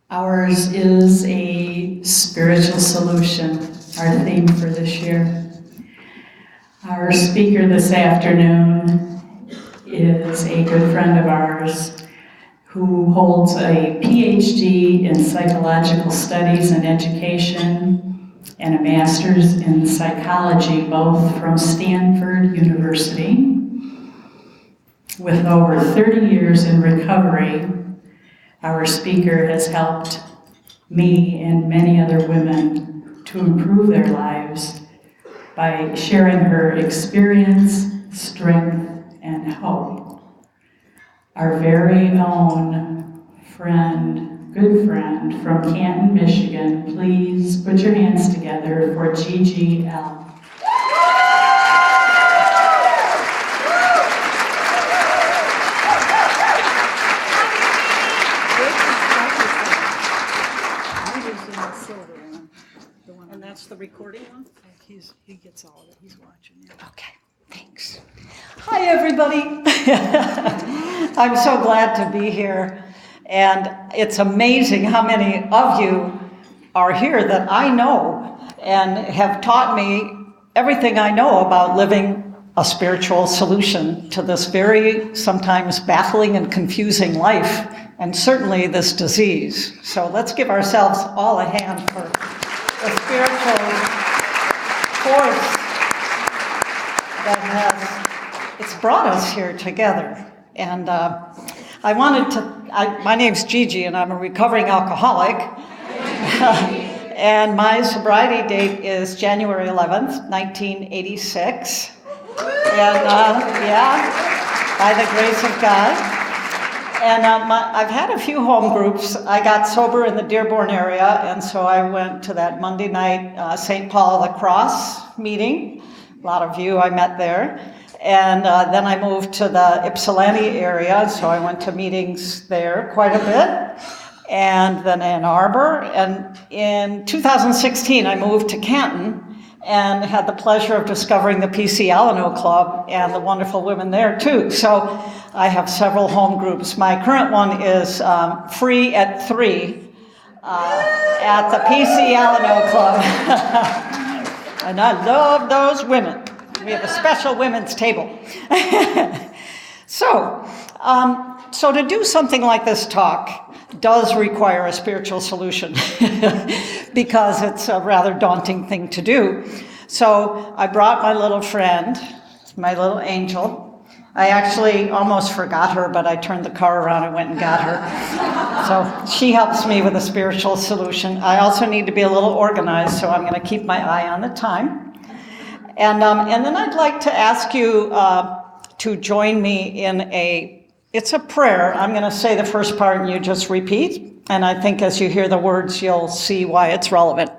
Ours is a spiritual solution, our theme for this year. Our speaker this afternoon is a good friend of ours who holds a PhD in psychological studies and education and a master's in psychology, both from Stanford University. With over 30 years in recovery, our speaker has helped me and many other women to improve their lives by sharing her experience, strength, and hope. Our very own friend, good friend from Canton, Michigan, please put your hands together for Gigi L. And that's the recording one? He gets all of it. He's watching it. Okay, thanks. Hi, everybody. I'm so glad to be here. And it's amazing how many of you are here that I know and have taught me everything I know about living a spiritual solution to this very sometimes baffling and confusing life, and certainly this disease. So let's give ourselves all a hand for the spiritual force that it's brought us here together. And my name's Gigi, and I'm a recovering alcoholic. And my sobriety date is January 11th, 1986. And by the grace of God. And I've had a few home groups. I got sober in the Dearborn area, and so I went to that Monday night St. Paul of the Cross meeting. A lot of you I met there. And then I moved to the Ypsilanti area, so I went to meetings there quite a bit. And then Ann Arbor. And in 2016, I moved to Canton and had the pleasure of discovering the PC Alano Club and the wonderful women there too. So I have several home groups. My current one is free at 3 at the PC Alano Club. And I love those women. We have a special women's table. So to do something like this talk does require a spiritual solution because it's a rather daunting thing to do. So I brought my little friend, my little angel. I actually almost forgot her, but I turned the car around and went and got her. So she helps me with a spiritual solution. I also need to be a little organized, so I'm going to keep my eye on the time. And then I'd like to ask you to join me in it's a prayer. I'm going to say the first part and you just repeat. And I think as you hear the words, you'll see why it's relevant.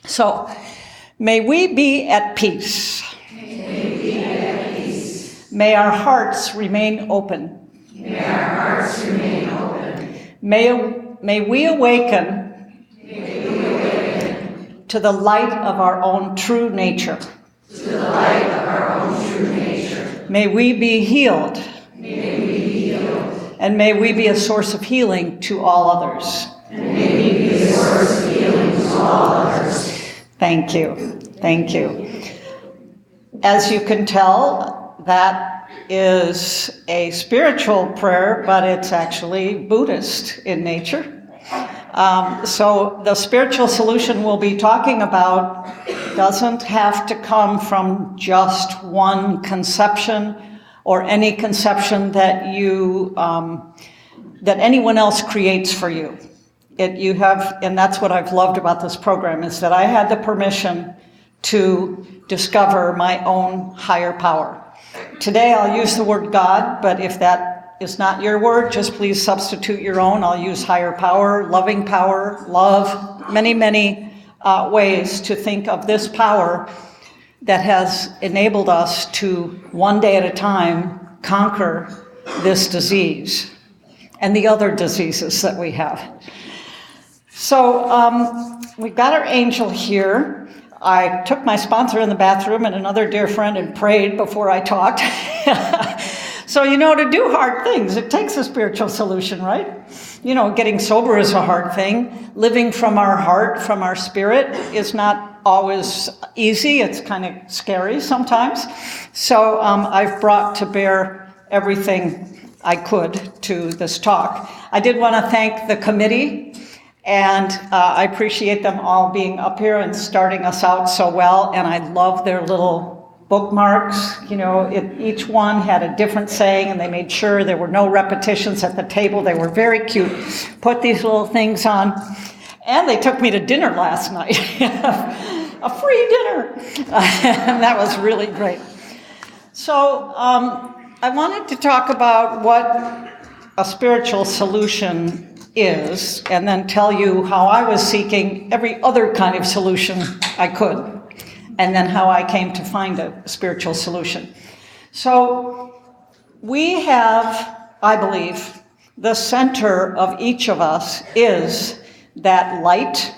So, may we be at peace. May we be at peace. May our hearts remain open. May our hearts remain open. May we awaken to the light of our own true nature. To the light of our own true nature. May we be healed. May we be healed. And may we be a source of healing to all others. And may we be a source of healing to all others. Thank you. Thank you. As you can tell, that is a spiritual prayer, but it's actually Buddhist in nature. So the spiritual solution we'll be talking about doesn't have to come from just one conception or any conception that that anyone else creates for you. And that's what I've loved about this program, is that I had the permission to discover my own higher power. Today I'll use the word God, but if that is not your word, just please substitute your own. I'll use higher power, loving power, love, many, many ways to think of this power that has enabled us to, one day at a time, conquer this disease and the other diseases that we have. So we've got our angel here. I took my sponsor in the bathroom and another dear friend and prayed before I talked. So, to do hard things, it takes a spiritual solution, right? Getting sober is a hard thing. Living from our heart, from our spirit, is not always easy. It's kind of scary sometimes. So I've brought to bear everything I could to this talk. I did want to thank the committee, and I appreciate them all being up here and starting us out so well, and I love their little bookmarks. Each one had a different saying, and they made sure there were no repetitions at the table. They were very cute. Put these little things on, and they took me to dinner last night. A free dinner. And that was really great. So I wanted to talk about what a spiritual solution is, and then tell you how I was seeking every other kind of solution I could, and then how I came to find a spiritual solution. So we have, I believe, the center of each of us is that light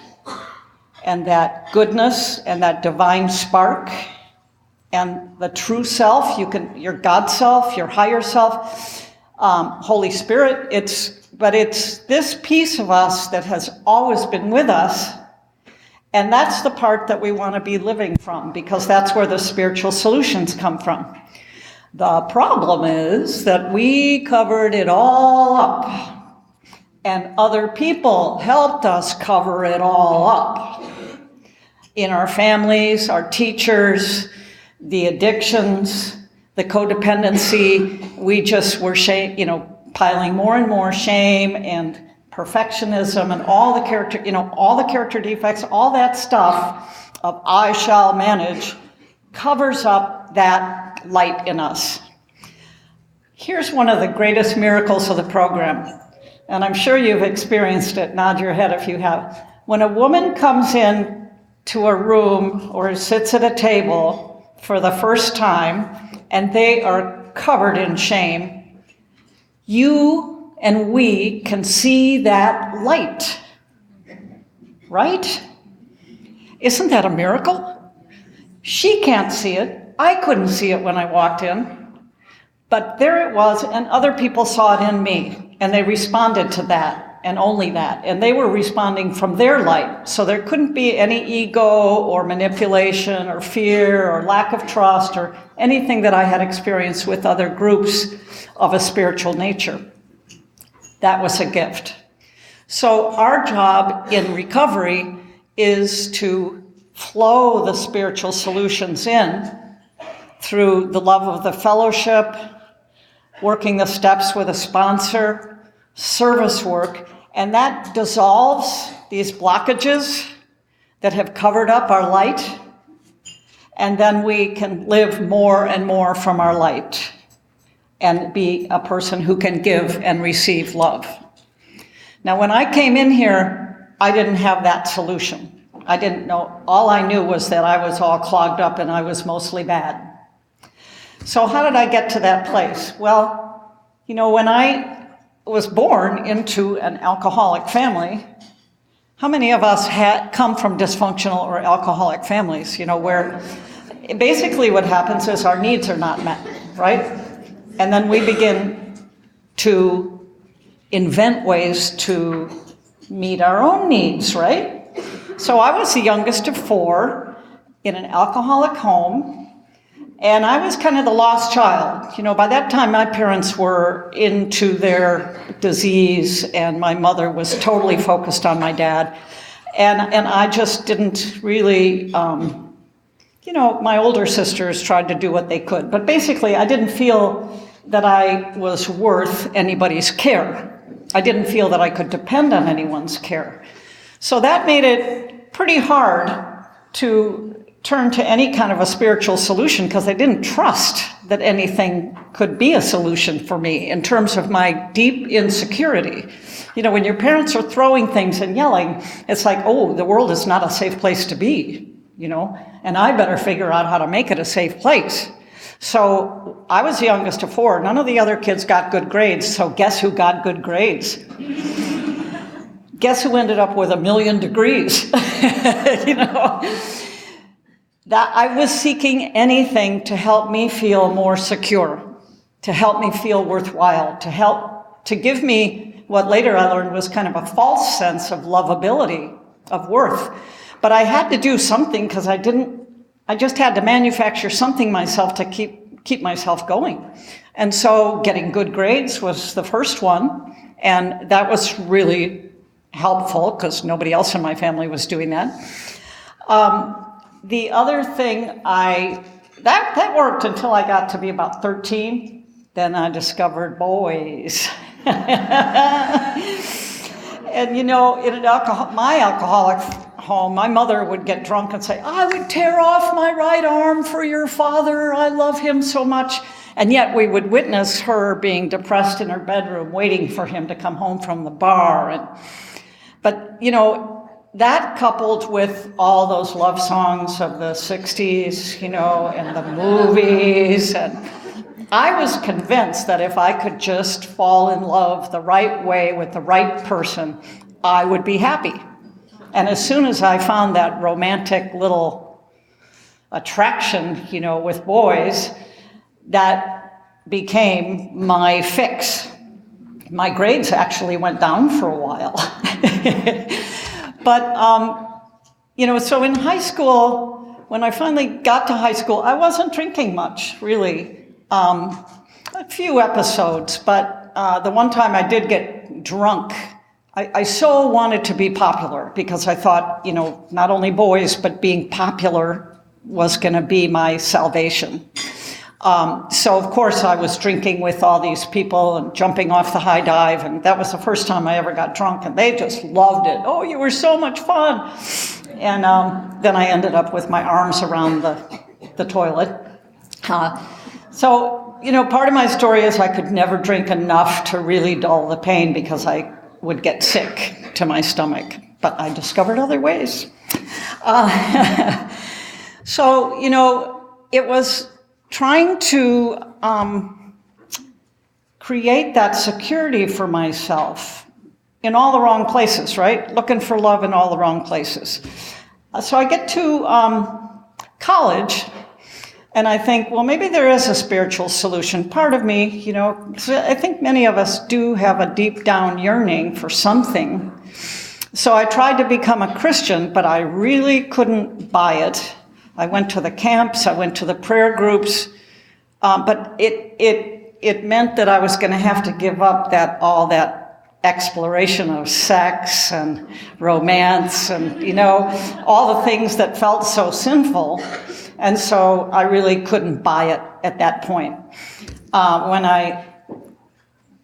and that goodness and that divine spark and the true self, your God self, your higher self, Holy Spirit. But it's this piece of us that has always been with us. And that's the part that we want to be living from, because that's where the spiritual solutions come from. The problem is that we covered it all up, and other people helped us cover it all up. In our families, our teachers, the addictions, the codependency, we just were piling more and more shame and perfectionism and all the character defects, all that stuff of I shall manage covers up that light in us. Here's one of the greatest miracles of the program, and I'm sure you've experienced it. Nod your head if you have. When a woman comes in to a room or sits at a table for the first time and they are covered in shame, you and we can see that light, right? Isn't that a miracle? She can't see it. I couldn't see it when I walked in. But there it was, and other people saw it in me, and they responded to that, and only that. And they were responding from their light, so there couldn't be any ego or manipulation or fear or lack of trust or anything that I had experienced with other groups of a spiritual nature. That was a gift. So our job in recovery is to flow the spiritual solutions in through the love of the fellowship, working the steps with a sponsor, service work, and that dissolves these blockages that have covered up our light, and then we can live more and more from our light and be a person who can give and receive love. Now, when I came in here, I didn't have that solution. I didn't know. All I knew was that I was all clogged up and I was mostly bad. So how did I get to that place? Well, when I was born into an alcoholic family, how many of us had come from dysfunctional or alcoholic families, where basically what happens is our needs are not met, right? And then we begin to invent ways to meet our own needs, right? So I was the youngest of 4 in an alcoholic home, and I was kind of the lost child. By that time, my parents were into their disease, and my mother was totally focused on my dad. And I just didn't really, my older sisters tried to do what they could. But basically, I didn't feel that I was worth anybody's care. I didn't feel that I could depend on anyone's care. So that made it pretty hard to turn to any kind of a spiritual solution, because I didn't trust that anything could be a solution for me in terms of my deep insecurity. When your parents are throwing things and yelling, it's like, oh, the world is not a safe place to be, and I better figure out how to make it a safe place. So I was the youngest of 4. None of the other kids got good grades, so guess who got good grades? Guess who ended up with 1 million degrees? That I was seeking anything to help me feel more secure. to help me feel worthwhile, to give me what later I learned was kind of a false sense of lovability, of worth. But I had to do something because I just had to manufacture something myself to keep myself going. And so getting good grades was the first one, and that was really helpful because nobody else in my family was doing that. The other thing that worked until I got to be about 13. Then I discovered boys. And in my alcoholic home, my mother would get drunk and say, I would tear off my right arm for your father. I love him so much. And yet we would witness her being depressed in her bedroom, waiting for him to come home from the bar. But that coupled with all those love songs of the 60s, and the movies, and I was convinced that if I could just fall in love the right way with the right person, I would be happy. And as soon as I found that romantic little attraction, with boys, that became my fix. My grades actually went down for a while. But, so in high school, when I finally got to high school, I wasn't drinking much, really. A few episodes, but the one time I did get drunk, I so wanted to be popular because I thought, not only boys, but being popular was going to be my salvation. So, of course, I was drinking with all these people and jumping off the high dive, and that was the first time I ever got drunk, and they just loved it. Oh, you were so much fun. And then I ended up with my arms around the toilet. So, part of my story is I could never drink enough to really dull the pain because I would get sick to my stomach. But I discovered other ways. So, it was trying to create that security for myself in all the wrong places, right? Looking for love in all the wrong places. So I get to college, and I think, well, maybe there is a spiritual solution. Part of me, 'cause I think many of us do have a deep down yearning for something. So I tried to become a Christian, but I really couldn't buy it. I went to the camps, I went to the prayer groups, but it meant that I was going to have to give up all that exploration of sex and romance and, all the things that felt so sinful. And so I really couldn't buy it at that point.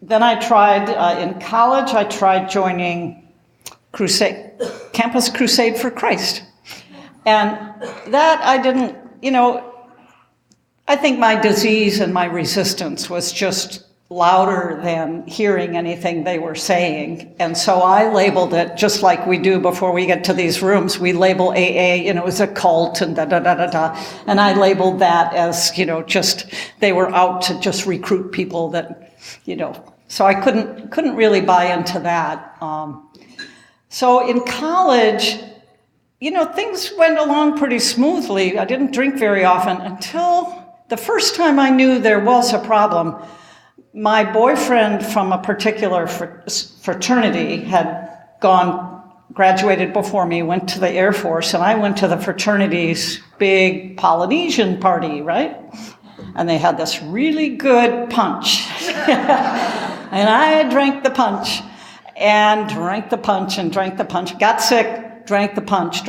Then I tried, in college, I tried joining Campus Crusade for Christ. And that I didn't, I think my disease and my resistance was just louder than hearing anything they were saying. And so I labeled it, just like we do before we get to these rooms, we label AA, as a cult and da-da-da-da-da. And I labeled that as, just, they were out to just recruit people that, so I couldn't really buy into that. So in college, things went along pretty smoothly. I didn't drink very often until the first time I knew there was a problem. My boyfriend from a particular fraternity had graduated before me, went to the Air Force, and I went to the fraternity's big Polynesian party, right? And they had this really good punch. And I drank the punch, and drank the punch, and drank the punch. Got sick, drank the punch,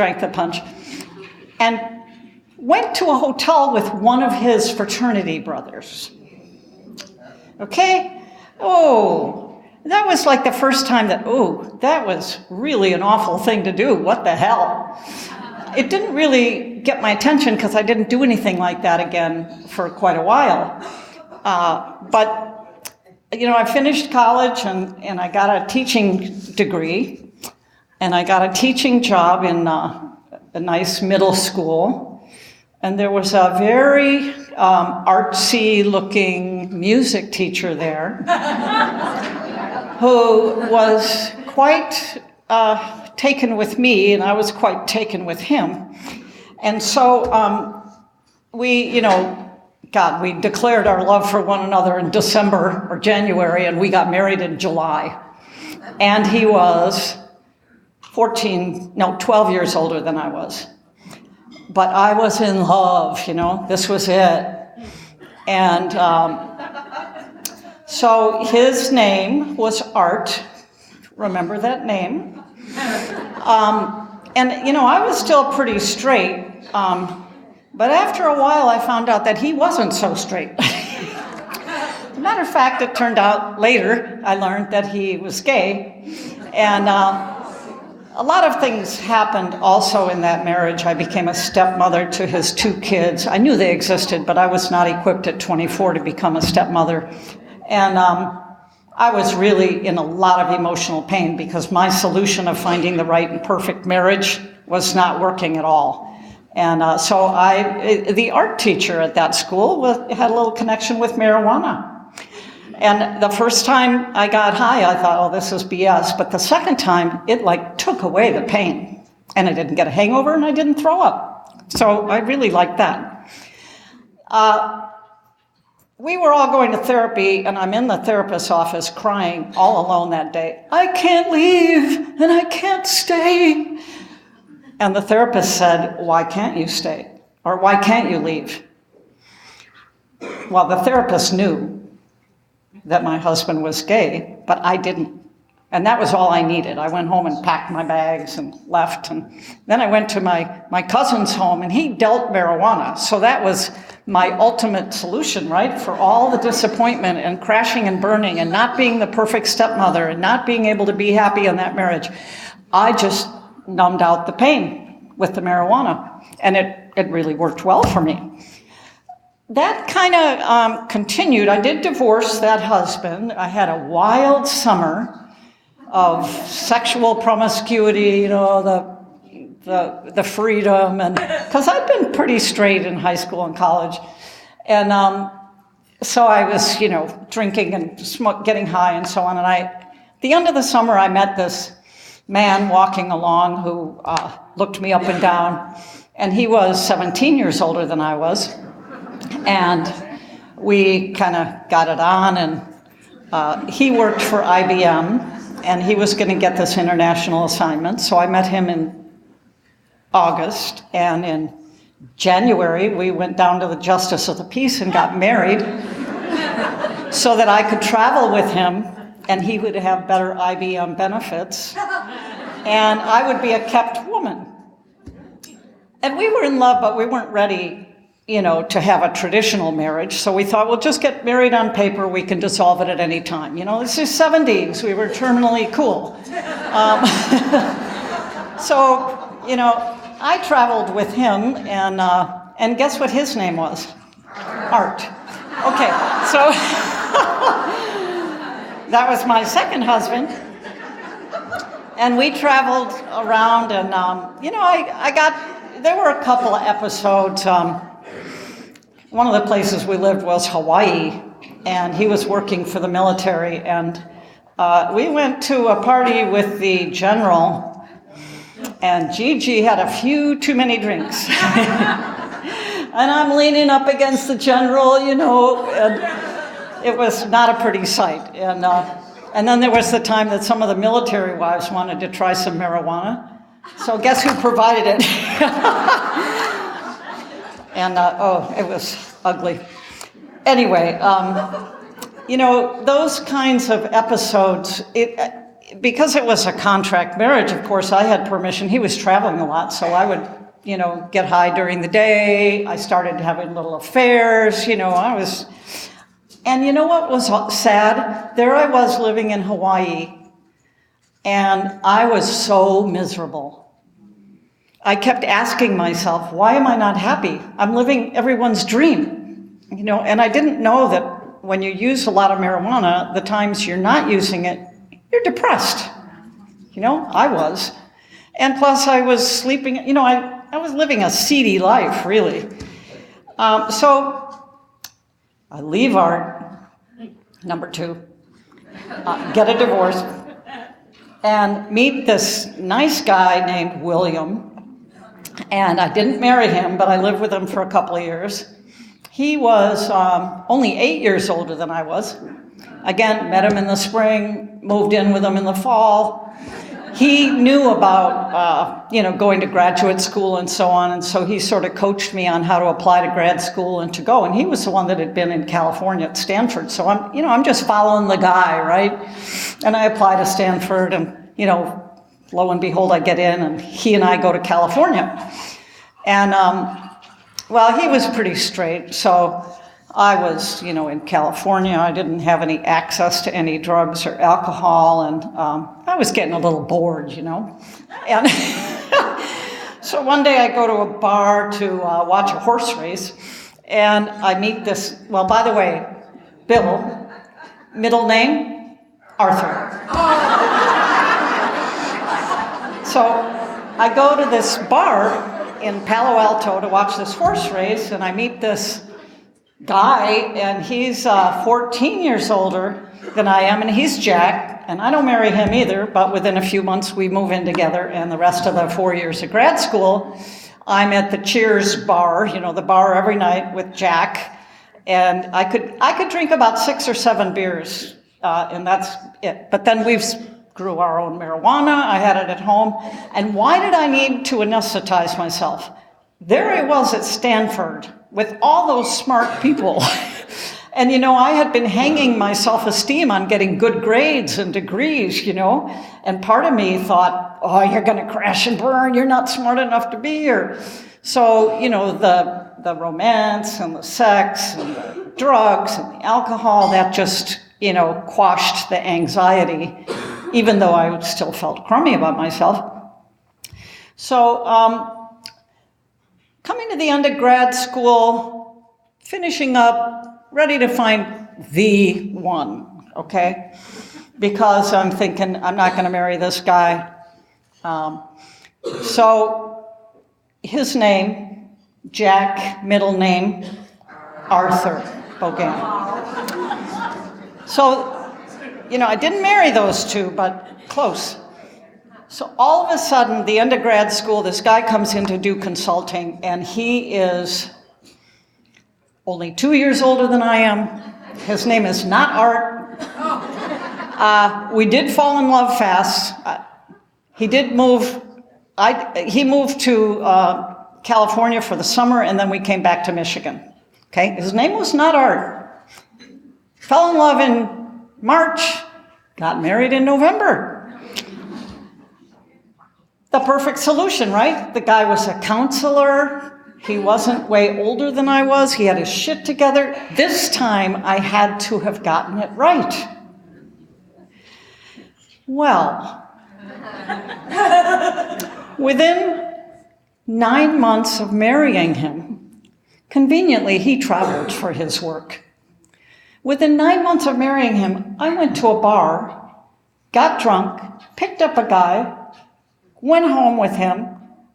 and went to a hotel with one of his fraternity brothers. Okay? Oh, that was like the first time that was really an awful thing to do. What the hell? It didn't really get my attention because I didn't do anything like that again for quite a while. But I finished college and I got a teaching degree, and I got a teaching job in a nice middle school. And there was a very artsy-looking music teacher there who was quite taken with me, and I was quite taken with him. And so we, God, we declared our love for one another in December or January, and we got married in July. And he was 12 years older than I was. But I was in love, this was it. And so his name was Art. Remember that name? And, I was still pretty straight. But after a while, I found out that he wasn't so straight. As a matter of fact, it turned out later, I learned that he was gay. And a lot of things happened also in that marriage. I became a stepmother to his 2 kids. I knew they existed, but I was not equipped at 24 to become a stepmother. And I was really in a lot of emotional pain because my solution of finding the right and perfect marriage was not working at all. And so the art teacher at that school had a little connection with marijuana. And the first time I got high, I thought, oh, this is BS. But the second time, it took away the pain. And I didn't get a hangover and I didn't throw up. So I really liked that. We were all going to therapy, and I'm in the therapist's office crying all alone that day. I can't leave, and I can't stay. And the therapist said, why can't you stay? Or why can't you leave? Well, the therapist knew that my husband was gay, but I didn't. And that was all I needed. I went home and packed my bags and left. And then I went to my cousin's home, and he dealt marijuana. So that was my ultimate solution, right? For all the disappointment and crashing and burning and not being the perfect stepmother and not being able to be happy in that marriage. I just numbed out the pain with the marijuana. And it really worked well for me. That kind of continued. I did divorce that husband. I had a wild summer of sexual promiscuity, the freedom, and because I'd been pretty straight in high school and college. And so I was, drinking and getting high and so on. And at the end of the summer, I met this man walking along who looked me up and down. And he was 17 years older than I was. And we kind of got it on, and he worked for IBM, and he was going to get this international assignment. So I met him in August, and in January, we went down to the Justice of the Peace and got married so that I could travel with him, and he would have better IBM benefits, and I would be a kept woman. And we were in love, but we weren't ready to have a traditional marriage. So we thought, we'll just get married on paper. We can dissolve it at any time. This is 70s. We were terminally cool. So, I traveled with him, and guess what his name was? Art. Okay, so that was my second husband. And we traveled around, and, there were a couple of episodes. One of the places we lived was Hawaii, and he was working for the military, and we went to a party with the general, and Gigi had a few too many drinks. And I'm leaning up against the general, and it was not a pretty sight. And then there was the time that some of the military wives wanted to try some marijuana. So guess who provided it? And, it was ugly. Anyway, those kinds of episodes, because it was a contract marriage, of course, I had permission. He was traveling a lot, so I would, get high during the day. I started having little affairs, And you know what was sad? There I was living in Hawaii, and I was so miserable. I kept asking myself, why am I not happy? I'm living everyone's dream, and I didn't know that when you use a lot of marijuana, the times you're not using it, you're depressed. I was. And plus I was sleeping, I was living a seedy life, really. So I leave art, number 2, get a divorce, and meet this nice guy named William. And I didn't marry him, but I lived with him for a couple of years. He was only 8 years older than I was. Again, met him in the spring, moved in with him in the fall. He knew about, going to graduate school and so on, and so he sort of coached me on how to apply to grad school and to go. And he was the one that had been in California at Stanford, so I'm just following the guy, right? And I apply to Stanford, and lo and behold, I get in, and he and I go to California. And he was pretty straight, so I was, in California. I didn't have any access to any drugs or alcohol, and I was getting a little bored, And so one day I go to a bar to watch a horse race, and I meet this, by the way, Bill, middle name, Arthur. So I go to this bar in Palo Alto to watch this horse race, and I meet this guy, and he's 14 years older than I am, and he's Jack, and I don't marry him either, but within a few months we move in together, and the rest of the 4 years of grad school, I'm at the Cheers bar, the bar every night with Jack, and I could drink about 6 or 7 beers, and that's it. But then we've grew our own marijuana. I had it at home. And why did I need to anesthetize myself? There I was at Stanford with all those smart people. And, I had been hanging my self-esteem on getting good grades and degrees, and part of me thought, oh, you're going to crash and burn. You're not smart enough to be here. So, the romance and the sex and the drugs and the alcohol, that just, quashed the anxiety, even though I still felt crummy about myself. So, coming to the end of grad school, finishing up, ready to find the one, okay? Because I'm thinking, I'm not going to marry this guy. So, his name, Jack, middle name, Arthur Bogan. So, I didn't marry those two, but close. So all of a sudden, the end of grad school, this guy comes in to do consulting, and he is only 2 years older than I am. His name is not Art. We did fall in love fast. He did move. He moved to California for the summer, and then we came back to Michigan. Okay, his name was not Art. Fell in love in March, got married in November. The perfect solution, right? The guy was a counselor. He wasn't way older than I was. He had his shit together. This time, I had to have gotten it right. Well, within 9 months of marrying him, conveniently, he traveled for his work. Within 9 months of marrying him, I went to a bar, got drunk, picked up a guy, went home with him,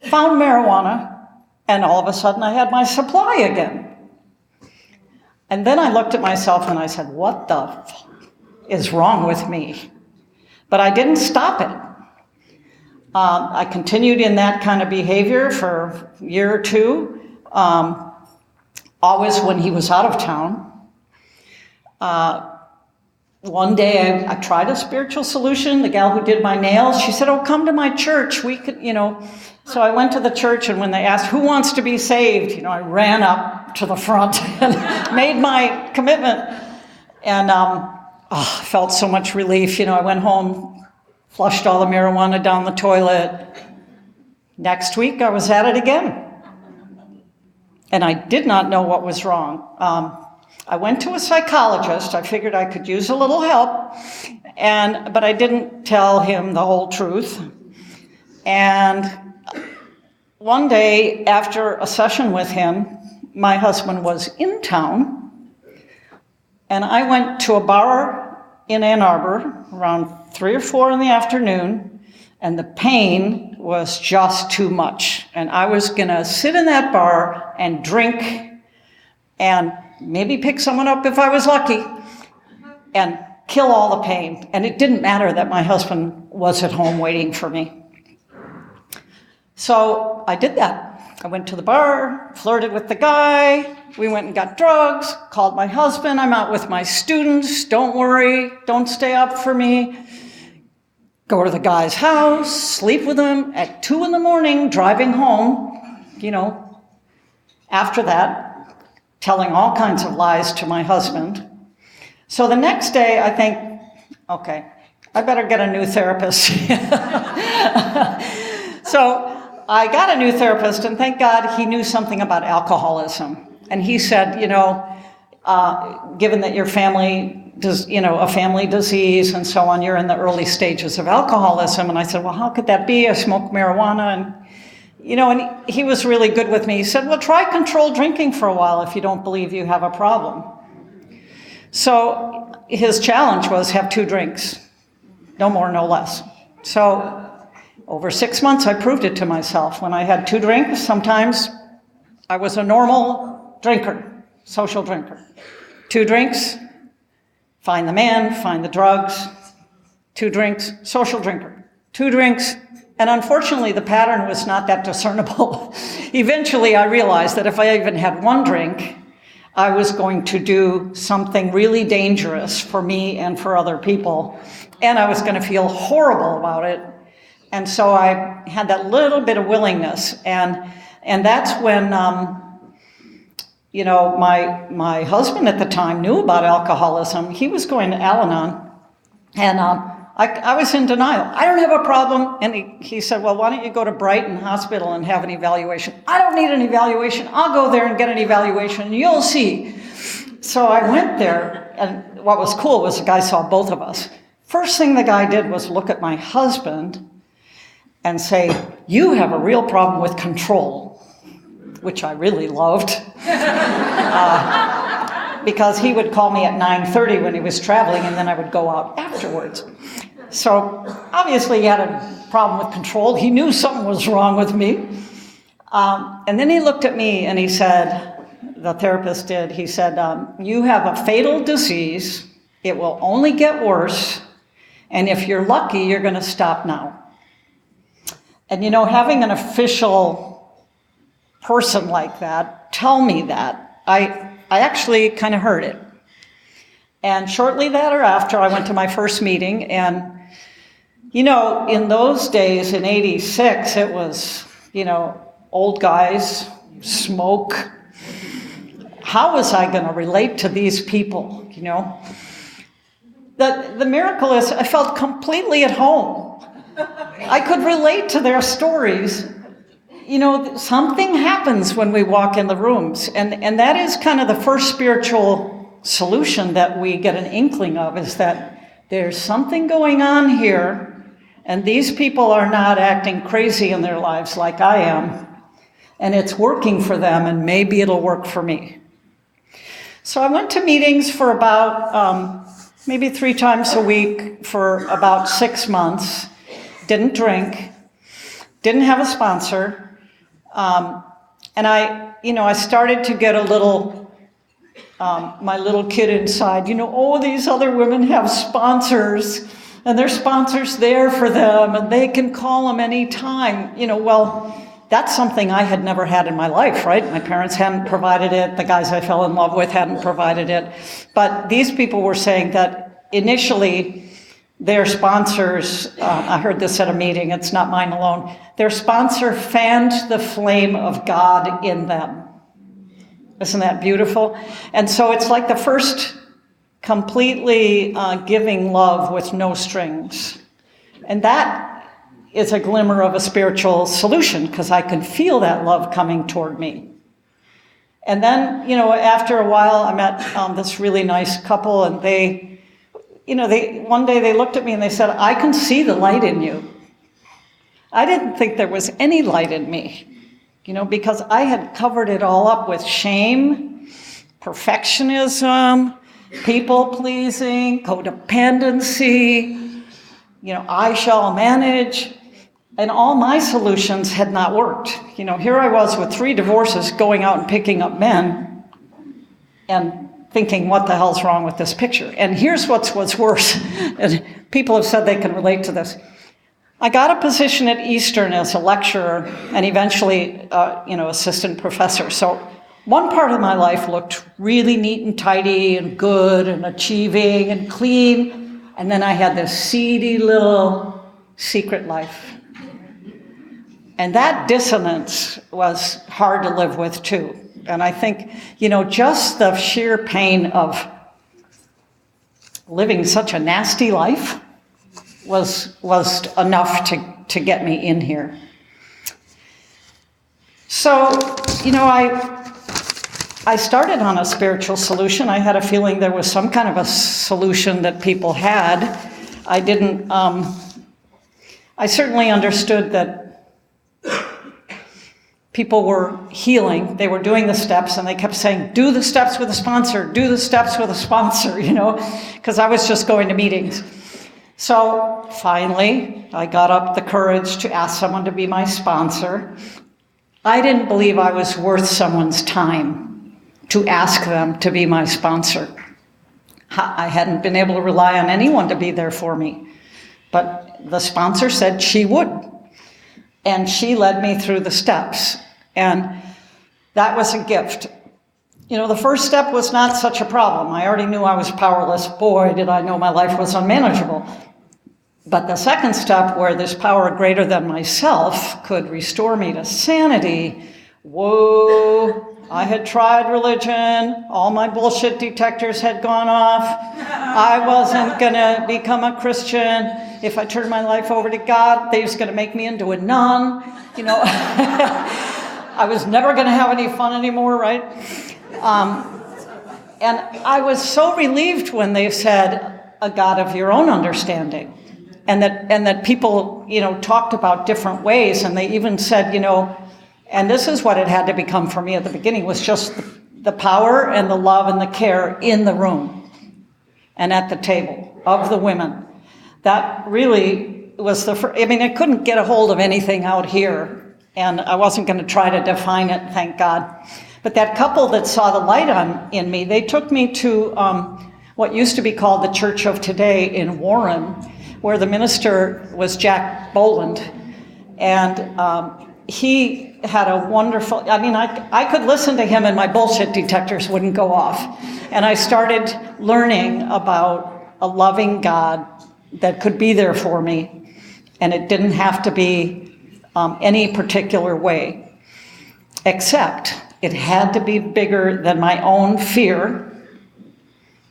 found marijuana, and all of a sudden I had my supply again. And then I looked at myself and I said, what the f*** is wrong with me? But I didn't stop it. I continued in that kind of behavior for a year or two, always when he was out of town. One day I tried a spiritual solution. The gal who did my nails, she said, oh, come to my church. We could, So I went to the church, and when they asked, who wants to be saved? I ran up to the front and made my commitment. And felt so much relief. I went home, flushed all the marijuana down the toilet. Next week, I was at it again. And I did not know what was wrong. I went to a psychologist. I figured I could use a little help, but I didn't tell him the whole truth. And one day, after a session with him, my husband was in town, and I went to a bar in Ann Arbor around 3 or 4 in the afternoon, and the pain was just too much. And I was going to sit in that bar and drink and maybe pick someone up if I was lucky, and kill all the pain. And it didn't matter that my husband was at home waiting for me. So I did that. I went to the bar, flirted with the guy, We went and got drugs, called my husband. I'm out with my students. Don't worry. Don't stay up for me. Go to the guy's house, sleep with him at 2 a.m, driving home, after that, telling all kinds of lies to my husband. So the next day, I think, okay, I better get a new therapist. So I got a new therapist, and thank God he knew something about alcoholism. And he said, given that your family does, a family disease and so on, you're in the early stages of alcoholism. And I said, well, how could that be? I smoke marijuana. And he was really good with me. He said, well, try controlled drinking for a while if you don't believe you have a problem. So his challenge was have 2 drinks, no more, no less. So over 6 months, I proved it to myself. When I had 2 drinks, sometimes I was a normal drinker, social drinker. 2 drinks, find the man, find the drugs. 2 drinks, social drinker. 2 drinks, and unfortunately, the pattern was not that discernible. Eventually, I realized that if I even had 1 drink, I was going to do something really dangerous for me and for other people, and I was going to feel horrible about it. And so I had that little bit of willingness, and that's when, my husband at the time knew about alcoholism. He was going to Al-Anon, and I was in denial. I don't have a problem. And he said, well, why don't you go to Brighton Hospital and have an evaluation? I don't need an evaluation. I'll go there and get an evaluation, and you'll see. So I went there, and what was cool was the guy saw both of us. First thing the guy did was look at my husband and say, you have a real problem with control, which I really loved. Because he would call me at 9:30 when he was traveling, and then I would go out afterwards. So obviously he had a problem with control. He knew something was wrong with me. And then he looked at me and he said, the therapist did, he said, you have a fatal disease. It will only get worse. And if you're lucky, you're going to stop now. And having an official person like that tell me that, I actually kind of heard it. And shortly thereafter, I went to my first meeting, and in those days, in '86, it was, old guys, smoke. How was I going to relate to these people, The miracle is I felt completely at home. I could relate to their stories. Something happens when we walk in the rooms, and that is kind of the first spiritual solution that we get an inkling of, is that there's something going on here, and these people are not acting crazy in their lives like I am, and it's working for them, and maybe it'll work for me. So I went to meetings for about maybe 3 times a week for about 6 months, didn't drink, didn't have a sponsor, and I started to get a little, my little kid inside, these other women have sponsors, and their sponsors there for them, and they can call them anytime. Well, that's something I had never had in my life, right? My parents hadn't provided it. The guys I fell in love with hadn't provided it. But these people were saying that initially their sponsors, I heard this at a meeting, it's not mine alone, their sponsor fanned the flame of God in them. Isn't that beautiful? And so it's like the first completely giving love with no strings. And that is a glimmer of a spiritual solution, because I can feel that love coming toward me. And then, after a while, I met this really nice couple, and they one day they looked at me and they said, I can see the light in you. I didn't think there was any light in me, because I had covered it all up with shame, perfectionism, people-pleasing, codependency, I shall manage, and all my solutions had not worked. Here I was with 3 divorces, going out and picking up men, and thinking, what the hell's wrong with this picture? And here's what's worse, and people have said they can relate to this. I got a position at Eastern as a lecturer, and eventually, assistant professor. So one part of my life looked really neat and tidy and good and achieving and clean. And then I had this seedy little secret life. And that dissonance was hard to live with too. And I think, just the sheer pain of living such a nasty life was enough to get me in here. So, I started on a spiritual solution. I had a feeling there was some kind of a solution that people had. I certainly understood that people were healing. They were doing the steps, and they kept saying, do the steps with a sponsor, do the steps with a sponsor, because I was just going to meetings. So finally, I got up the courage to ask someone to be my sponsor. I didn't believe I was worth someone's time to ask them to be my sponsor. I hadn't been able to rely on anyone to be there for me. But the sponsor said she would. And she led me through the steps. And that was a gift. The first step was not such a problem. I already knew I was powerless. Boy, did I know my life was unmanageable. But the second step, where this power greater than myself could restore me to sanity, whoa, I had tried religion. All my bullshit detectors had gone off. I wasn't going to become a Christian. If I turned my life over to God, they was going to make me into a nun. I was never going to have any fun anymore, right? And I was so relieved when they said, a God of your own understanding. And that people, talked about different ways. And they even said, and this is what it had to become for me at the beginning, was just the power and the love and the care in the room and at the table of the women. That really was the first. I couldn't get a hold of anything out here. And I wasn't going to try to define it, thank God. But that couple that saw the light in me, they took me to what used to be called the Church of Today in Warren, where the minister was Jack Boland. And he had a wonderful, I could listen to him and my bullshit detectors wouldn't go off. And I started learning about a loving God that could be there for me. And it didn't have to be any particular way, except it had to be bigger than my own fear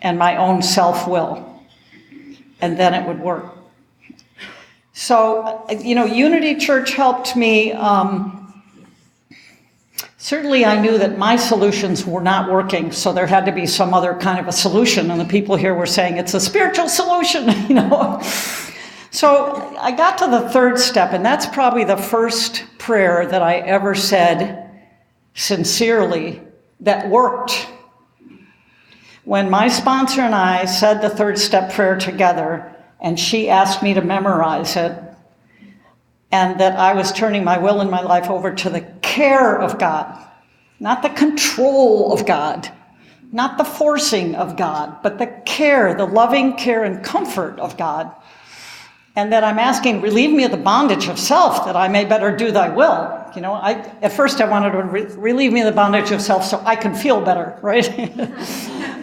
and my own self-will, and then it would work. So, Unity Church helped me. Certainly I knew that my solutions were not working, so there had to be some other kind of a solution, and the people here were saying it's a spiritual solution, So I got to the third step, and that's probably the first prayer that I ever said sincerely that worked. When my sponsor and I said the third step prayer together, and she asked me to memorize it, and that I was turning my will and my life over to the care of God, not the control of God, not the forcing of God, but the care, the loving care and comfort of God. And that I'm asking, relieve me of the bondage of self, that I may better do thy will. At first I wanted to relieve me of the bondage of self so I can feel better, right?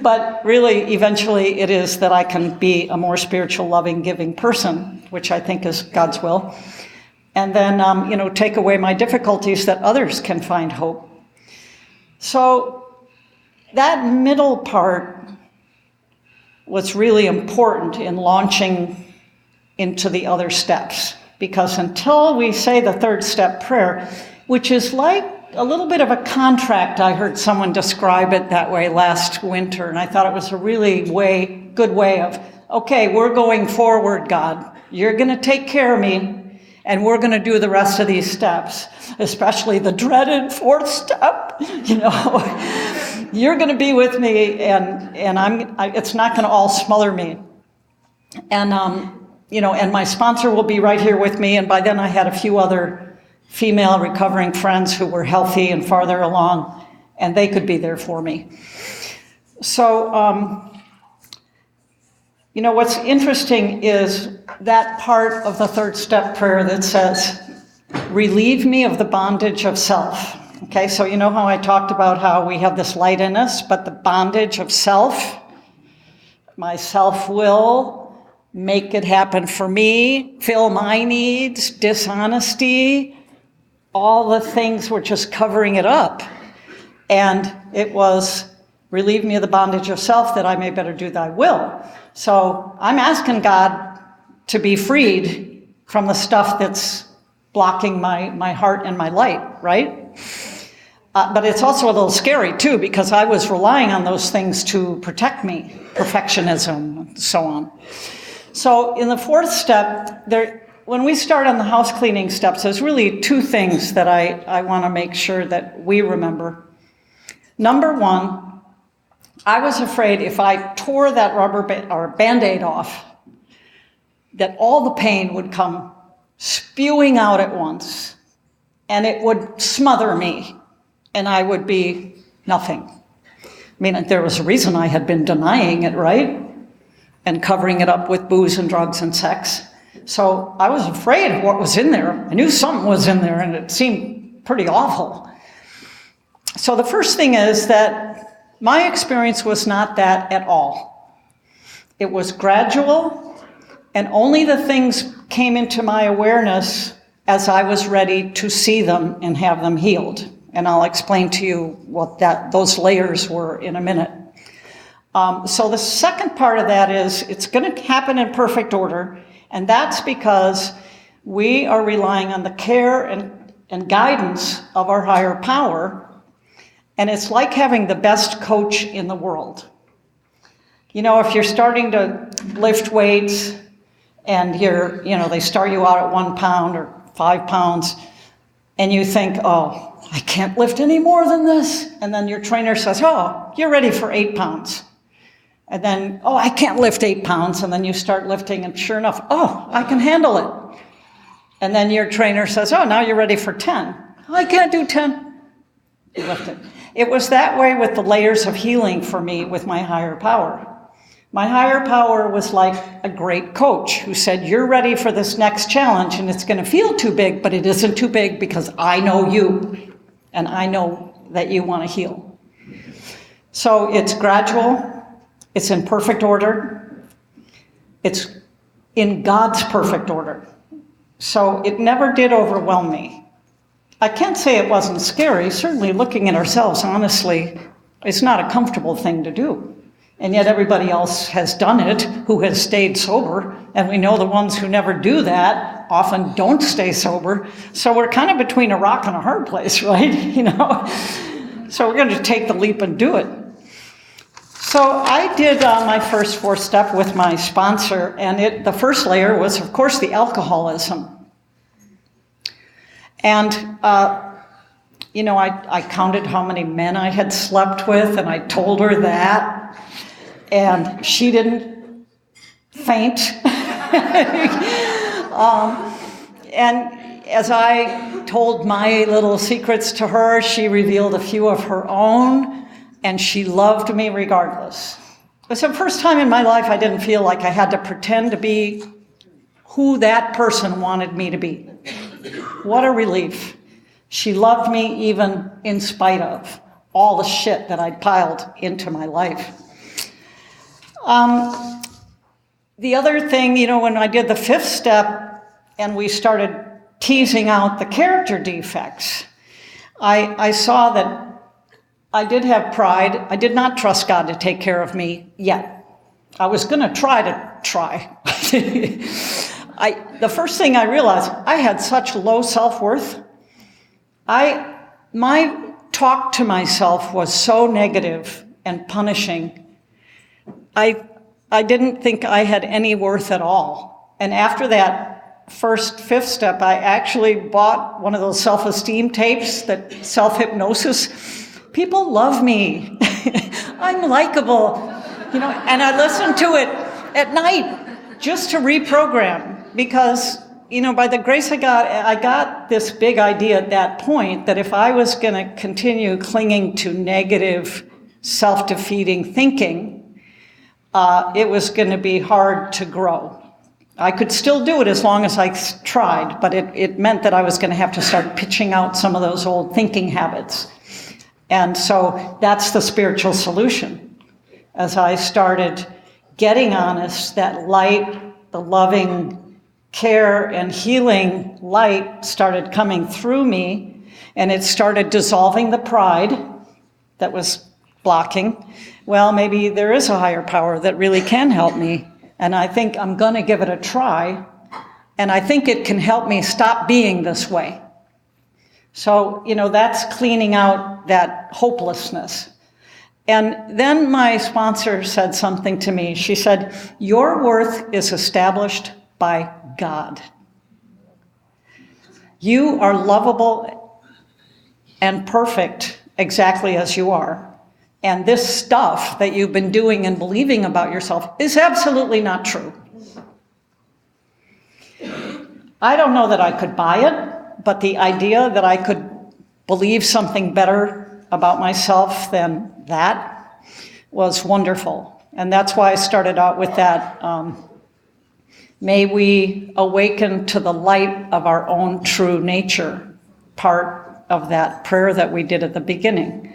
But really, eventually, it is that I can be a more spiritual, loving, giving person, which I think is God's will. And then, take away my difficulties that others can find hope. So that middle part was really important in launching into the other steps, because until we say the third step prayer, which is like a little bit of a contract, I heard someone describe it that way last winter, and I thought it was a really good way of, okay, we're going forward, God. You're going to take care of me, and we're going to do the rest of these steps, especially the dreaded fourth step. You're going to be with me, and it's not going to all smother me. And and my sponsor will be right here with me. And by then I had a few other female recovering friends who were healthy and farther along, and they could be there for me. So, what's interesting is that part of the third step prayer that says, relieve me of the bondage of self. Okay, so you know how I talked about how we have this light in us, but the bondage of self, my self-will, make it happen for me, fill my needs, dishonesty, all the things were just covering it up. And it was, relieve me of the bondage of self that I may better do thy will. So I'm asking God to be freed from the stuff that's blocking my heart and my light, right? But it's also a little scary too, because I was relying on those things to protect me, perfectionism, and so on. So in the fourth step, when we start on the house cleaning steps, there's really two things that I want to make sure that we remember. Number one, I was afraid if I tore that rubber or Band-Aid off, that all the pain would come spewing out at once, and it would smother me, and I would be nothing. I mean, there was a reason I had been denying it, right? And covering it up with booze and drugs and sex. So I was afraid of what was in there. I knew something was in there, and it seemed pretty awful. So the first thing is that my experience was not that at all. It was gradual, and only the things came into my awareness as I was ready to see them and have them healed. And I'll explain to you what those layers were in a minute. So the second part of that is it's going to happen in perfect order, and that's because we are relying on the care and guidance of our higher power, and it's like having the best coach in the world. You know, if you're starting to lift weights and they start you out at 1 pound or 5 pounds, and you think, oh, I can't lift any more than this. And then your trainer says, oh, you're ready for 8 pounds. And then, oh, I can't lift 8 pounds. And then you start lifting, and sure enough, oh, I can handle it. And then your trainer says, oh, now you're ready for 10. Oh, I can't do 10. You lift it. It was that way with the layers of healing for me with my higher power. My higher power was like a great coach who said, you're ready for this next challenge, and it's going to feel too big, but it isn't too big because I know you, and I know that you want to heal. So it's gradual. It's in perfect order. It's in God's perfect order. So it never did overwhelm me. I can't say it wasn't scary. Certainly looking at ourselves honestly, it's not a comfortable thing to do. And yet everybody else has done it who has stayed sober. And we know the ones who never do that often don't stay sober. So we're kind of between a rock and a hard place, right? So we're going to take the leap and do it. So I did my first 4th step with my sponsor, and the first layer was, of course, the alcoholism. And, I counted how many men I had slept with, and I told her that, and she didn't faint. And as I told my little secrets to her, she revealed a few of her own, and she loved me regardless. It was the first time in my life I didn't feel like I had to pretend to be who that person wanted me to be. What a relief. She loved me even in spite of all the shit that I'd piled into my life. The other thing, when I did the 5th step and we started teasing out the character defects, I saw that I did have pride. I did not trust God to take care of me yet. I was going to try. The first thing I realized, I had such low self-worth. My talk to myself was so negative and punishing. I didn't think I had any worth at all. And after that 5th step, I actually bought one of those self-esteem tapes, that self-hypnosis. People love me. I'm likable, and I listen to it at night just to reprogram, because, by the grace of God, I got this big idea at that point that if I was going to continue clinging to negative, self-defeating thinking, it was going to be hard to grow. I could still do it as long as I tried, but it meant that I was going to have to start pitching out some of those old thinking habits. And so that's the spiritual solution. As I started getting honest, that light, the loving care and healing light started coming through me, and it started dissolving the pride that was blocking. Well, maybe there is a higher power that really can help me, and I think I'm going to give it a try, and I think it can help me stop being this way. So, that's cleaning out that hopelessness. And then my sponsor said something to me. She said, "Your worth is established by God. You are lovable and perfect exactly as you are. And this stuff that you've been doing and believing about yourself is absolutely not true." I don't know that I could buy it, but the idea that I could believe something better about myself than that was wonderful. And that's why I started out with that, may we awaken to the light of our own true nature, part of that prayer that we did at the beginning.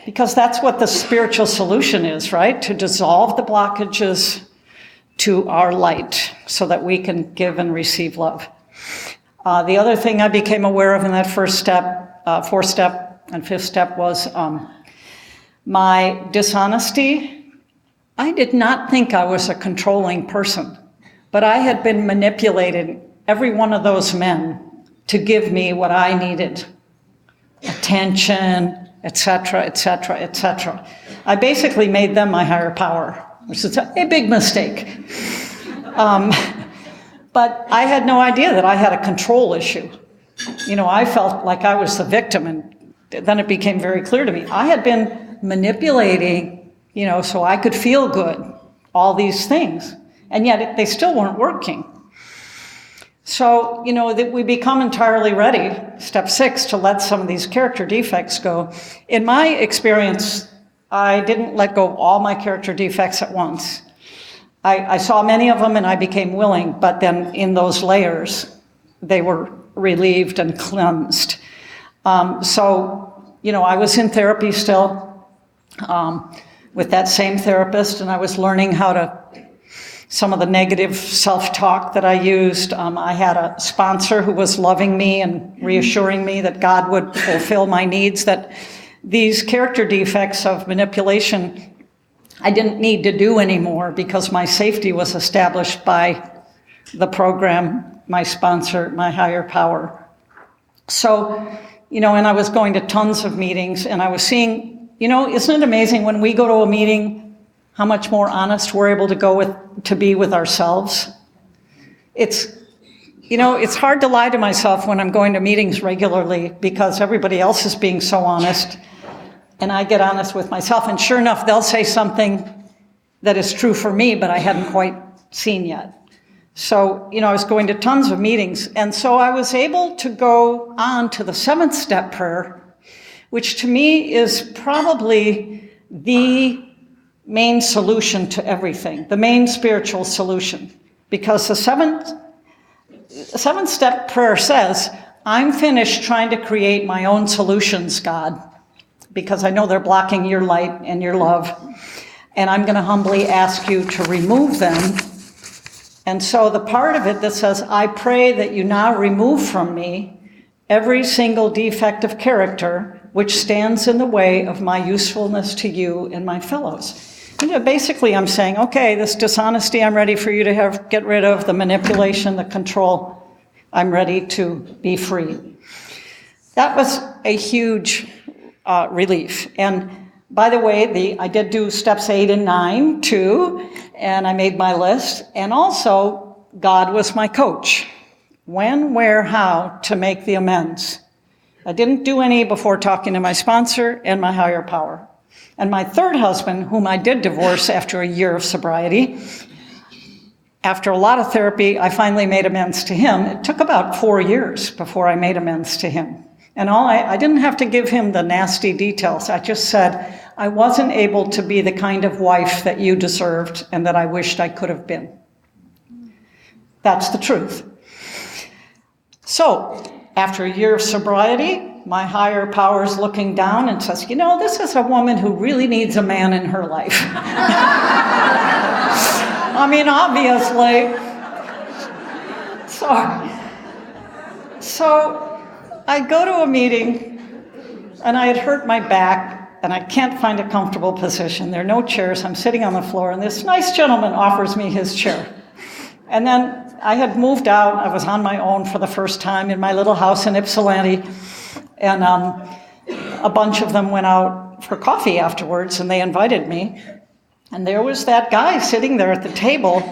Because that's what the spiritual solution is, right? To dissolve the blockages to our light so that we can give and receive love. The other thing I became aware of in that first step, fourth step and fifth step was my dishonesty. I did not think I was a controlling person, but I had been manipulating every one of those men to give me what I needed. Attention, etc., etc., etc. I basically made them my higher power, which is a big mistake. But I had no idea that I had a control issue. I felt like I was the victim, and then it became very clear to me. I had been manipulating, so I could feel good, all these things, and yet they still weren't working. So, that we become entirely ready, step 6, to let some of these character defects go. In my experience, I didn't let go of all my character defects at once. I saw many of them and I became willing, but then in those layers, they were relieved and cleansed. I was in therapy still with that same therapist, and I was learning how to some of the negative self-talk that I used. I had a sponsor who was loving me and reassuring me that God would fulfill my needs, that these character defects of manipulation I didn't need to do anymore because my safety was established by the program, my sponsor, my higher power. So, and I was going to tons of meetings, and I was seeing, isn't it amazing when we go to a meeting, how much more honest we're able to be with ourselves? It's hard to lie to myself when I'm going to meetings regularly because everybody else is being so honest, and I get honest with myself, and sure enough, they'll say something that is true for me, but I hadn't quite seen yet. So, I was going to tons of meetings, and so I was able to go on to the 7th step prayer, which to me is probably the main solution to everything, the main spiritual solution. Because the 7th step prayer says, "I'm finished trying to create my own solutions, God, because I know they're blocking your light and your love, and I'm going to humbly ask you to remove them." And so the part of it that says, "I pray that you now remove from me every single defect of character which stands in the way of my usefulness to you and my fellows." Basically, I'm saying, okay, this dishonesty I'm ready for you to get rid of, the manipulation, the control, I'm ready to be free. That was a huge relief. And by the way, I did do steps 8 and 9 too, and I made my list. And also, God was my coach. When, where, how to make the amends. I didn't do any before talking to my sponsor and my higher power. And my third husband, whom I did divorce after a year of sobriety, after a lot of therapy, I finally made amends to him. It took about 4 years before I made amends to him. And I didn't have to give him the nasty details. I just said, I wasn't able to be the kind of wife that you deserved and that I wished I could have been. That's the truth. So, after a year of sobriety, my higher power's looking down and says, this is a woman who really needs a man in her life. I mean, obviously. So I go to a meeting, and I had hurt my back, and I can't find a comfortable position. There are no chairs. I'm sitting on the floor, and this nice gentleman offers me his chair. And then I had moved out. I was on my own for the first time in my little house in Ypsilanti, and a bunch of them went out for coffee afterwards, and they invited me. And there was that guy sitting there at the table,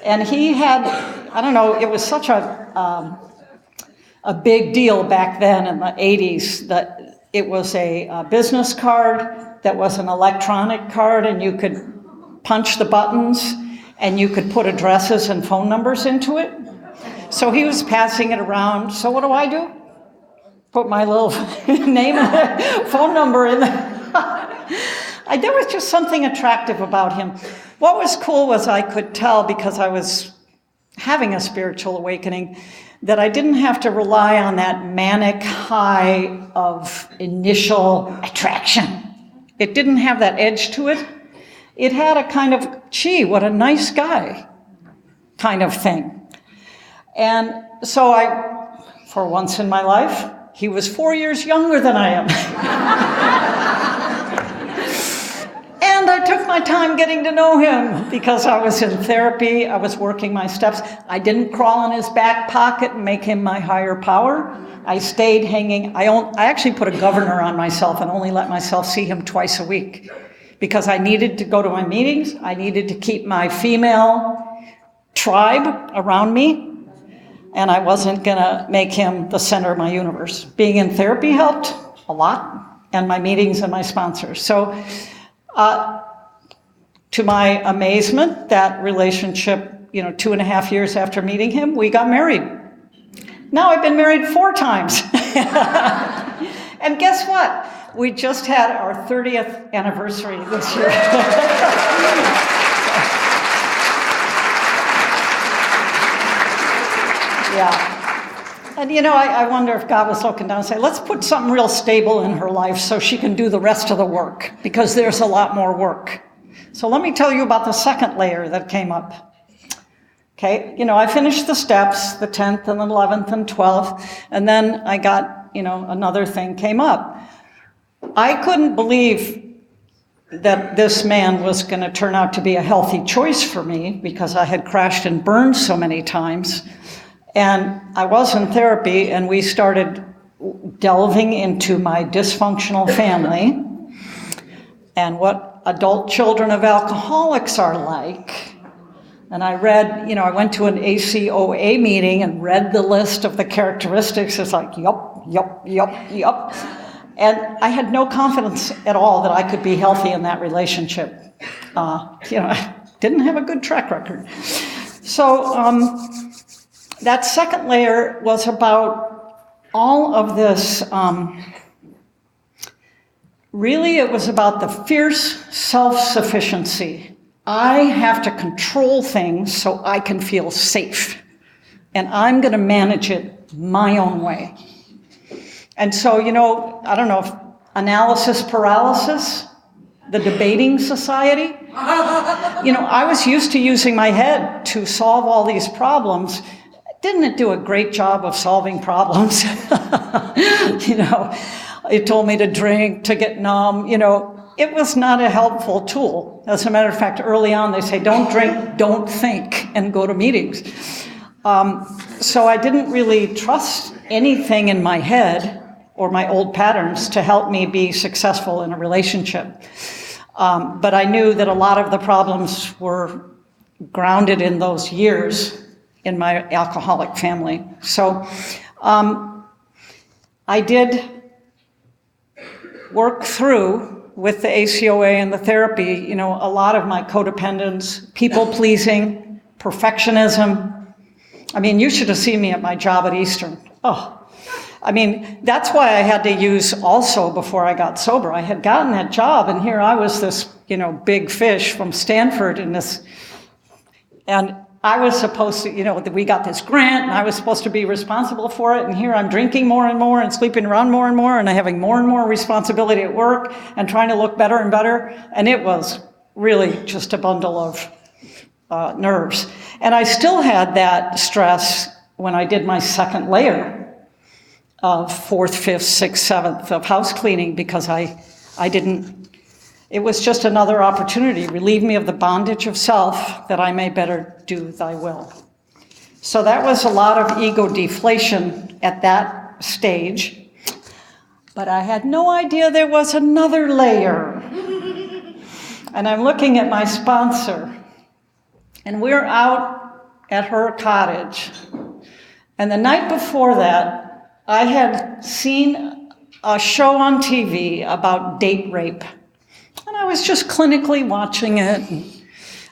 and he had, I don't know, it was such a big deal back then in the 80s that it was a business card that was an electronic card, and you could punch the buttons, and you could put addresses and phone numbers into it. So he was passing it around. So what do? Put my little name and phone number in there. There was just something attractive about him. What was cool was I could tell, because I was having a spiritual awakening, that I didn't have to rely on that manic high of initial attraction. It didn't have that edge to it. It had a kind of, gee, what a nice guy kind of thing. And so for once in my life, he was 4 years younger than I am. And I took my time getting to know him because I was in therapy. I was working my steps. I didn't crawl in his back pocket and make him my higher power. I stayed hanging. I actually put a governor on myself and only let myself see him twice a week because I needed to go to my meetings. I needed to keep my female tribe around me, and I wasn't going to make him the center of my universe. Being in therapy helped a lot, and my meetings and my sponsors. So to my amazement, that relationship, 2.5 years after meeting him, we got married. Now I've been married 4 times. And guess what? We just had our 30th anniversary this year. Yeah. And I wonder if God was looking down and saying, let's put something real stable in her life so she can do the rest of the work, because there's a lot more work. So let me tell you about the second layer that came up. Okay, I finished the steps, the 10th and 11th and 12th, and then I got, another thing came up. I couldn't believe that this man was going to turn out to be a healthy choice for me because I had crashed and burned so many times. And I was in therapy, and we started delving into my dysfunctional family and what adult children of alcoholics are like. And I read, I went to an ACOA meeting and read the list of the characteristics. It's like, yup. And I had no confidence at all that I could be healthy in that relationship. I didn't have a good track record. So that second layer was about all of this. Really, it was about the fierce self-sufficiency. I have to control things so I can feel safe. And I'm going to manage it my own way. And so, I don't know if analysis paralysis, the debating society, I was used to using my head to solve all these problems. Didn't it do a great job of solving problems? It told me to drink, to get numb, It was not a helpful tool. As a matter of fact, early on they say, don't drink, don't think, and go to meetings. So I didn't really trust anything in my head or my old patterns to help me be successful in a relationship. But I knew that a lot of the problems were grounded in those years in my alcoholic family. So I did work through with the ACOA and the therapy, a lot of my codependence, people-pleasing, perfectionism. You should have seen me at my job at Eastern. That's why I had to use also before I got sober. I had gotten that job, and here I was this, big fish from Stanford and I was supposed to, we got this grant and I was supposed to be responsible for it. And here I'm drinking more and more and sleeping around more and more and having more and more responsibility at work and trying to look better and better. And it was really just a bundle of nerves. And I still had that stress when I did my second layer of 4th, 5th, 6th, 7th of house cleaning, because I didn't, it was just another opportunity. Relieve me of the bondage of self, that I may better do thy will. So that was a lot of ego deflation at that stage. But I had no idea there was another layer. And I'm looking at my sponsor, and we're out at her cottage. And the night before that, I had seen a show on TV about date rape. And I was just clinically watching it.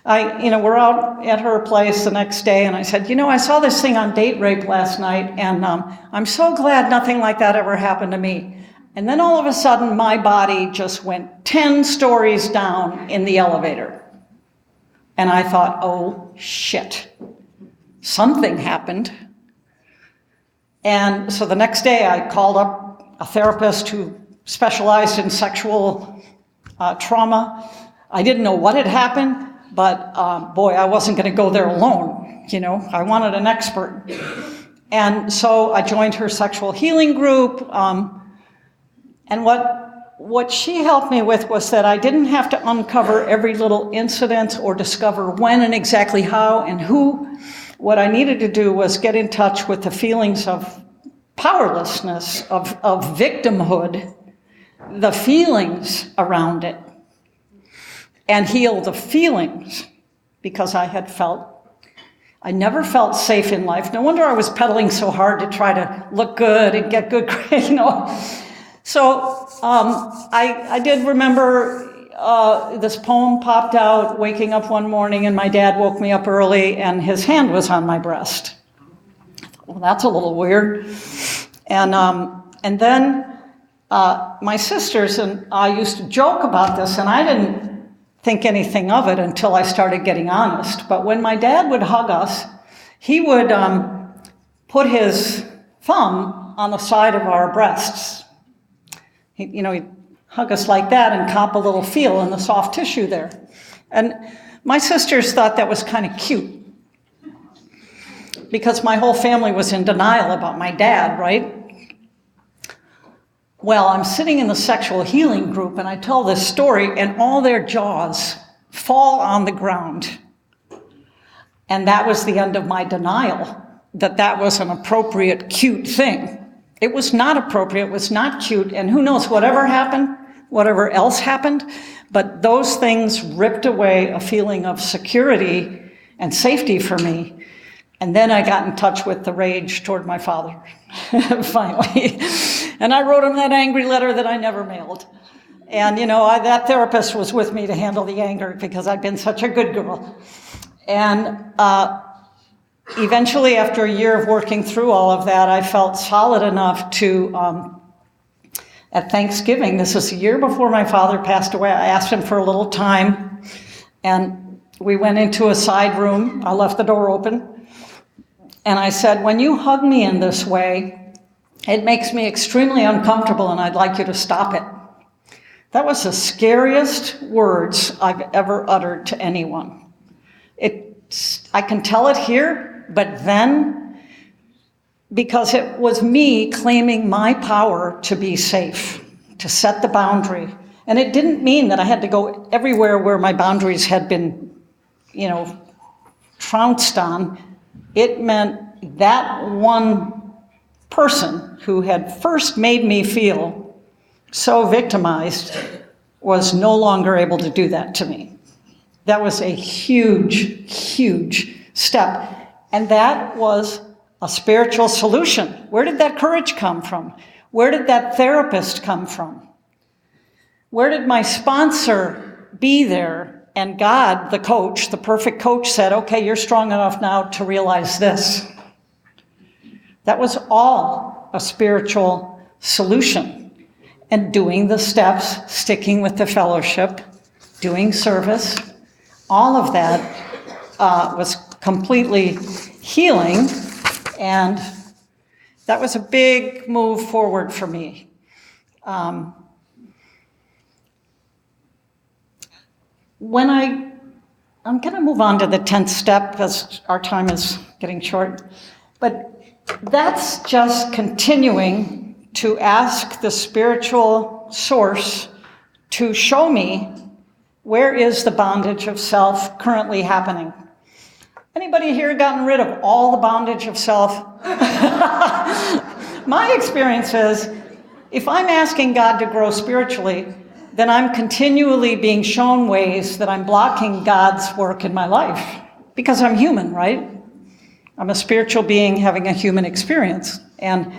And we're out at her place the next day, and I said, I saw this thing on date rape last night, and I'm so glad nothing like that ever happened to me. And then all of a sudden, my body just went 10 stories down in the elevator. And I thought, oh, shit. Something happened. And so the next day, I called up a therapist who specialized in sexual trauma. I didn't know what had happened, but boy, I wasn't going to go there alone. I wanted an expert. And so I joined her sexual healing group. And what she helped me with was that I didn't have to uncover every little incident or discover when and exactly how and who. What I needed to do was get in touch with the feelings of powerlessness, of victimhood, the feelings around it, and heal the feelings, because I never felt safe in life. No wonder I was pedaling so hard to try to look good and get good grades, So I did remember this poem popped out, waking up one morning, and my dad woke me up early, and his hand was on my breast. I thought, well, that's a little weird. And then my sisters and I used to joke about this, and I didn't think anything of it until I started getting honest. But when my dad would hug us, he would put his thumb on the side of our breasts. He'd hug us like that and cop a little feel in the soft tissue there. And my sisters thought that was kind of cute, because my whole family was in denial about my dad, right? Well, I'm sitting in the sexual healing group, and I tell this story, and all their jaws fall on the ground. And that was the end of my denial, that was an appropriate, cute thing. It was not appropriate, it was not cute, and who knows, whatever happened, whatever else happened, but those things ripped away a feeling of security and safety for me. And then I got in touch with the rage toward my father, finally. And I wrote him that angry letter that I never mailed. And, that therapist was with me to handle the anger, because I'd been such a good girl. And eventually, after a year of working through all of that, I felt solid enough to, at Thanksgiving, this was a year before my father passed away, I asked him for a little time, and we went into a side room. I left the door open, and I said, when you hug me in this way, it makes me extremely uncomfortable, and I'd like you to stop it. That was the scariest words I've ever uttered to anyone. I can tell it here, but then, because it was me claiming my power to be safe, to set the boundary. And it didn't mean that I had to go everywhere where my boundaries had been, trounced on. It meant that one person who had first made me feel so victimized was no longer able to do that to me. That was a huge, huge step. And that was a spiritual solution. Where did that courage come from? Where did that therapist come from? Where did my sponsor be there? And God, the coach, the perfect coach, said, okay, you're strong enough now to realize this. That was all a spiritual solution. And doing the steps, sticking with the fellowship, doing service, all of that was completely healing, and that was a big move forward for me. I'm going to move on to the 10th step because our time is getting short, but that's just continuing to ask the spiritual source to show me where is the bondage of self currently happening. Anybody here gotten rid of all the bondage of self? My experience is, if I'm asking God to grow spiritually, then I'm continually being shown ways that I'm blocking God's work in my life. Because I'm human, right? I'm a spiritual being having a human experience. And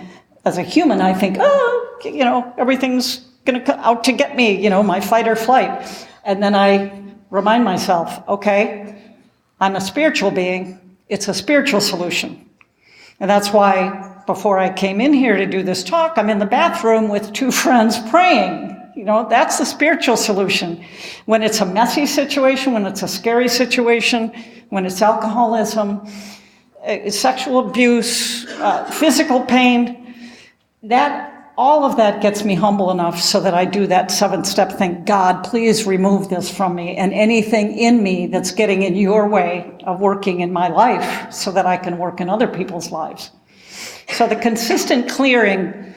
as a human, I think, everything's going to come out to get me, my fight or flight. And then I remind myself, okay, I'm a spiritual being. It's a spiritual solution. And that's why before I came in here to do this talk, I'm in the bathroom with 2 friends praying. That's the spiritual solution. When it's a messy situation, when it's a scary situation, when it's alcoholism, sexual abuse, physical pain, all of that gets me humble enough so that I do that 7th step thing. God, please remove this from me and anything in me that's getting in your way of working in my life so that I can work in other people's lives. So the consistent clearing,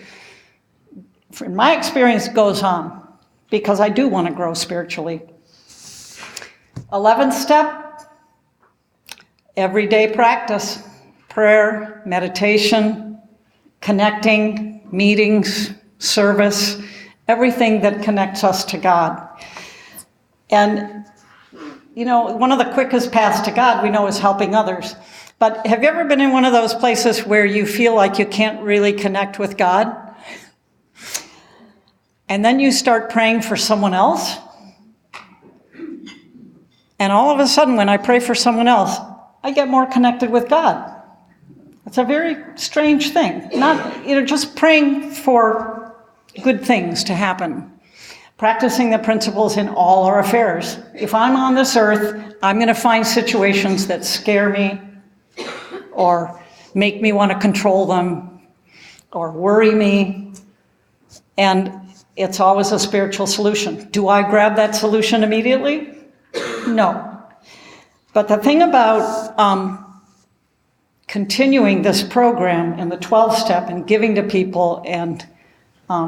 in my experience, goes on because I do want to grow spiritually. 11th step, everyday practice, prayer, meditation, connecting, meetings, service, everything that connects us to God. And, one of the quickest paths to God we know is helping others. But have you ever been in one of those places where you feel like you can't really connect with God? And then you start praying for someone else. And all of a sudden, when I pray for someone else, I get more connected with God. It's a very strange thing. Not, just praying for good things to happen. Practicing the principles in all our affairs. If I'm on this earth, I'm going to find situations that scare me or make me want to control them or worry me. And it's always a spiritual solution. Do I grab that solution immediately? No. But the thing about continuing this program in the 12th step and giving to people and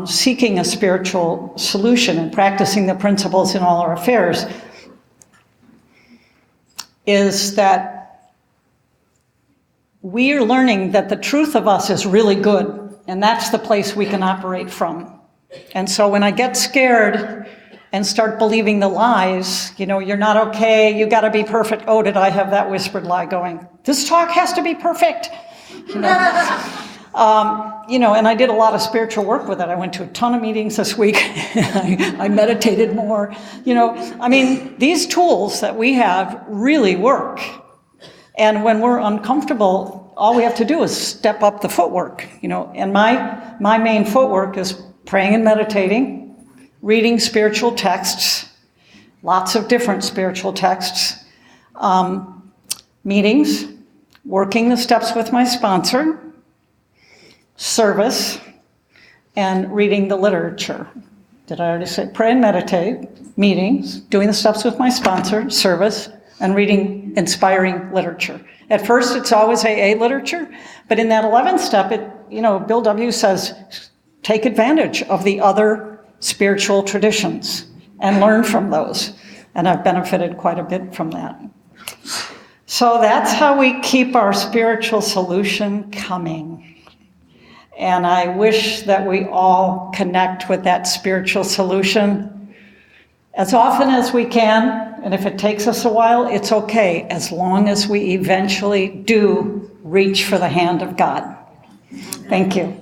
seeking a spiritual solution and practicing the principles in all our affairs is that we are learning that the truth of us is really good, and that's the place we can operate from. And so when I get scared and start believing the lies, you're not okay, you got to be perfect. Oh, did I have that whispered lie going? This talk has to be perfect. And I did a lot of spiritual work with it. I went to a ton of meetings this week. I meditated more. These tools that we have really work. And when we're uncomfortable, all we have to do is step up the footwork, And my main footwork is praying and meditating, reading spiritual texts, lots of different spiritual texts, meetings, working the steps with my sponsor, service, and reading the literature. Did I already say pray and meditate, meetings, doing the steps with my sponsor, service, and reading inspiring literature. At first, it's always AA literature, but in that 11th step, Bill W. says, take advantage of the other spiritual traditions and learn from those. And I've benefited quite a bit from that. So that's how we keep our spiritual solution coming. And I wish that we all connect with that spiritual solution as often as we can. And if it takes us a while, it's okay, as long as we eventually do reach for the hand of God. Thank you.